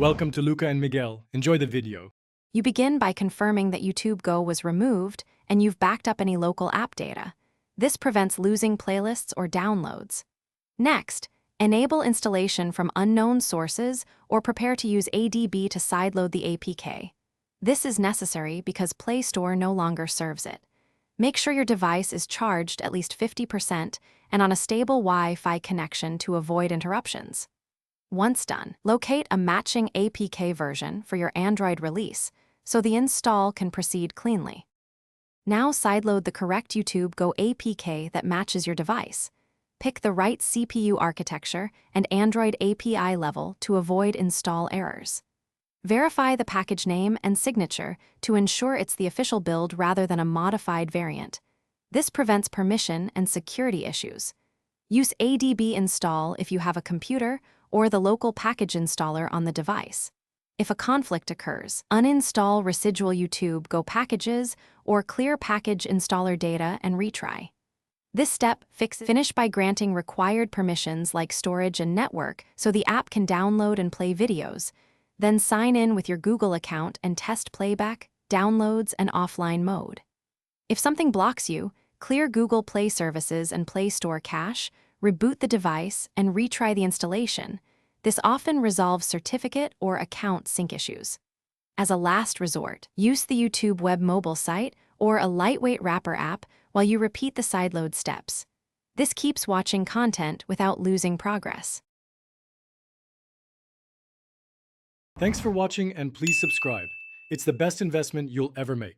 Welcome to Luca and Miguel. Enjoy the video. You begin by confirming that YouTube Go was removed and you've backed up any local app data. This prevents losing playlists or downloads. Next, enable installation from unknown sources or prepare to use ADB to sideload the APK. This is necessary because Play Store no longer serves it. Make sure your device is charged at least 50% and on a stable Wi-Fi connection to avoid interruptions. Once done, locate a matching APK version for your Android release so the install can proceed cleanly. Now sideload the correct YouTube Go APK that matches your device. Pick the right CPU architecture and Android API level to avoid install errors. Verify the package name and signature to ensure it's the official build rather than a modified variant. This prevents permission and security issues. Use ADB install if you have a computer or the local package installer on the device. If a conflict occurs, uninstall residual YouTube Go packages or clear package installer data and retry. This step finish by granting required permissions like storage and network so the app can download and play videos. Then sign in with your Google account and test playback, downloads, and offline mode. If something blocks you, clear Google Play Services and Play Store cache, reboot the device, and retry the installation. This often resolves certificate or account sync issues. As a last resort, use the YouTube web mobile site or a lightweight wrapper app while you repeat the sideload steps. This keeps watching content without losing progress. Thanks for watching and please subscribe. It's the best investment you'll ever make.